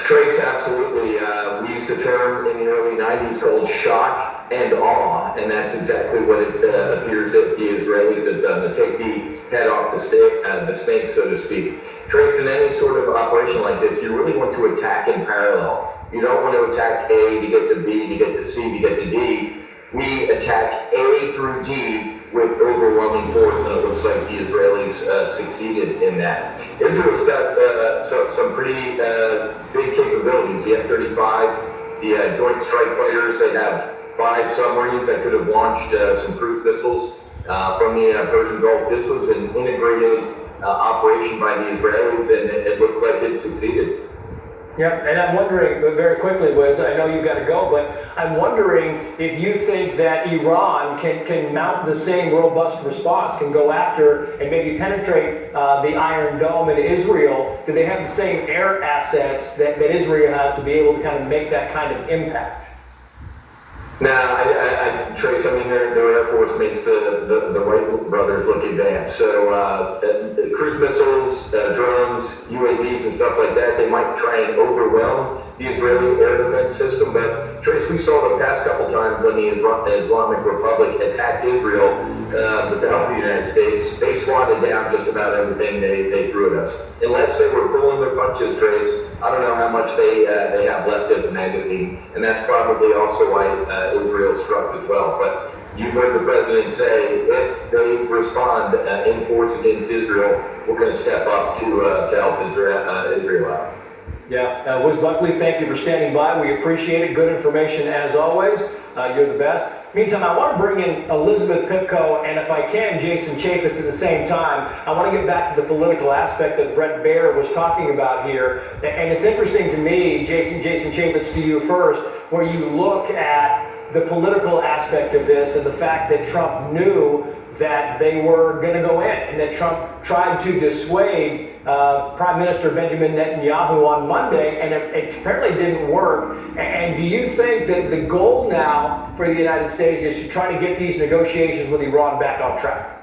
Trace, absolutely. We used a term in the early 90s called shock and awe, and that's exactly what it appears that the Israelis have done, to take the head off the snake, so to speak. Trace, in any sort of operation like this, you really want to attack in parallel. You don't want to attack A to get to B, to get to C, to get to D. We attack A through D with overwhelming force, and it looks like the Israelis succeeded in that. Israel's got some pretty big capabilities. The F-35, the Joint Strike Fighters, they have 5 submarines that could have launched some cruise missiles from the Persian Gulf. This was an integrated operation by the Israelis, and it looked like it succeeded. Yeah, and I'm wondering, very quickly, Wiz, I know you've got to go, but I'm wondering if you think that Iran can mount the same robust response, can go after and maybe penetrate the Iron Dome in Israel. Do they have the same air assets that Israel has to be able to kind of make that kind of impact? Trace, I mean, their Air Force makes the Wright brothers look advanced. So cruise missiles, drones, UAVs and stuff like that, they might try and overwhelm the Israeli air defense system. But Trace, we saw the past couple times when the Islamic Republic attacked Israel with the help of the United States, they swatted down just about everything they threw at us. Unless they were pulling their punches, Trace, I don't know how much they have left in the magazine, and that's probably also why Israel struck as well. But you've heard the president say, if they respond in force against Israel, we're going to step up to help Israel out. Yeah, Wiz Buckley, thank you for standing by. We appreciate it. Good information as always. You're the best. Meantime, I want to bring in Elizabeth Pipko and, if I can, Jason Chaffetz at the same time. I want to get back to the political aspect that Brett Baer was talking about here. And it's interesting to me, Jason Chaffetz, to you first, where you look at the political aspect of this and the fact that Trump knew that they were going to go in, and that Trump tried to dissuade Prime Minister Benjamin Netanyahu on Monday, and it apparently didn't work. And do you think that the goal now for the United States is to try to get these negotiations with Iran back on track?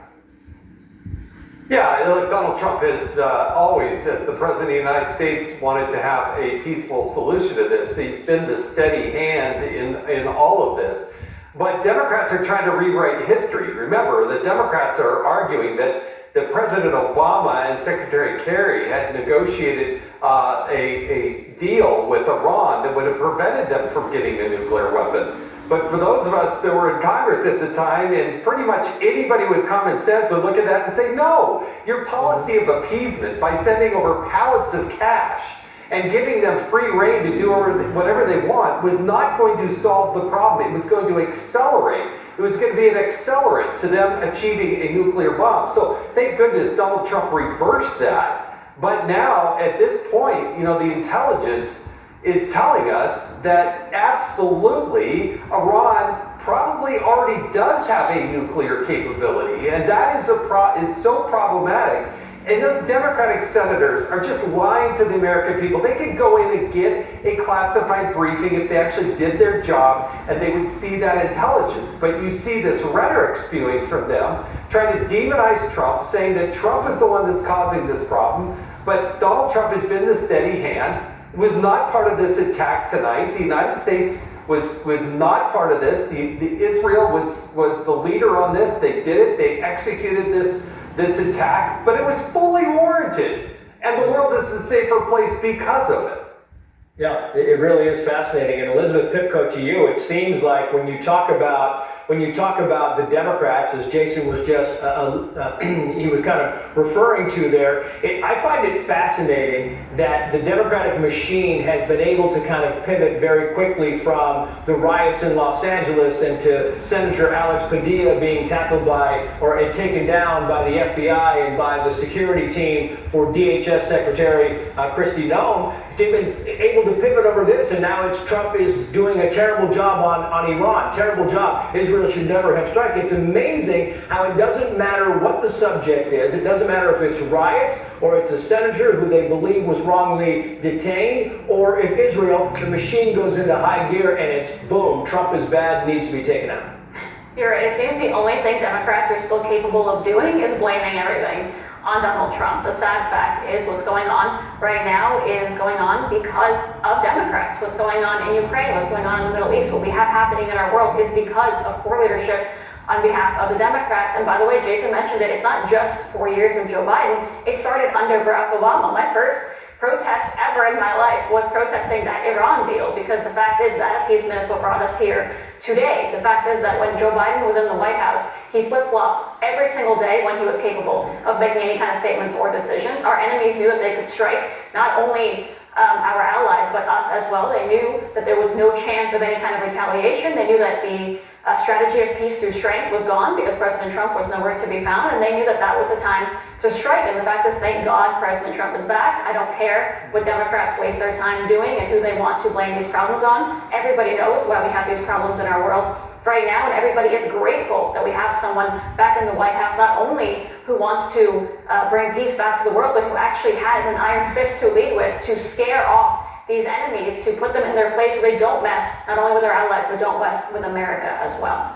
Yeah, look, Donald Trump has always, as the President of the United States, wanted to have a peaceful solution to this. He's been the steady hand in all of this. But Democrats are trying to rewrite history. Remember, the Democrats are arguing that President Obama and Secretary Kerry had negotiated a deal with Iran that would have prevented them from getting a nuclear weapon. But for those of us that were in Congress at the time, and pretty much anybody with common sense would look at that and say, no, your policy of appeasement by sending over pallets of cash and giving them free rein to do whatever they want was not going to solve the problem. It was going to accelerate. It was going to be an accelerant to them achieving a nuclear bomb. So thank goodness Donald Trump reversed that. But now, at this point, the intelligence is telling us that absolutely Iran probably already does have a nuclear capability. And that is so problematic. And those Democratic senators are just lying to the American people. They could go in and get a classified briefing if they actually did their job, and they would see that intelligence. But you see this rhetoric spewing from them, trying to demonize Trump, saying that Trump is the one that's causing this problem. But Donald Trump has been the steady hand, was not part of this attack tonight. The United States was not part of this. Israel was the leader on this. They did it. They executed this attack, but it was fully warranted, and the world is a safer place because of it. Yeah, it really is fascinating. And Elizabeth Pipko, to you, it seems like when you talk about the Democrats, as Jason was just he was kind of referring to there, I find it fascinating that the Democratic machine has been able to kind of pivot very quickly from the riots in Los Angeles and to Senator Alex Padilla being tackled or taken down by the FBI and by the security team for DHS Secretary Kristi Noem. They've been able to pivot over this, and now Trump is doing a terrible job on Iran. Terrible job. Israel should never have struck. It's amazing how it doesn't matter what the subject is. It doesn't matter if it's riots or it's a senator who they believe was wrongly detained, or if Israel, the machine goes into high gear and it's boom, Trump is bad, needs to be taken out. You're right. It seems the only thing Democrats are still capable of doing is blaming everything on Donald Trump. The sad fact is what's going on right now is going on because of Democrats. What's going on in Ukraine, what's going on in the Middle East, what we have happening in our world is because of poor leadership on behalf of the Democrats. And by the way, Jason mentioned it, it's not just 4 years of Joe Biden. It started under Barack Obama. My first protest ever in my life was protesting that Iran deal, because the fact is that appeasement is what brought us here today. The fact is that when Joe Biden was in the White House, he flip-flopped every single day when he was capable of making any kind of statements or decisions. Our enemies knew that they could strike not only our allies, but us as well. They knew that there was no chance of any kind of retaliation. They knew that the strategy of peace through strength was gone because President Trump was nowhere to be found, and they knew that that was the time to strike. And the fact is, thank God President Trump is back. I don't care what Democrats waste their time doing and who they want to blame these problems on. Everybody knows why we have these problems in our world right now, and everybody is grateful that we have someone back in the White House, not only who wants to bring peace back to the world, but who actually has an iron fist to lead with, to scare off these enemies, to put them in their place so they don't mess not only with our allies, but don't mess with America as well.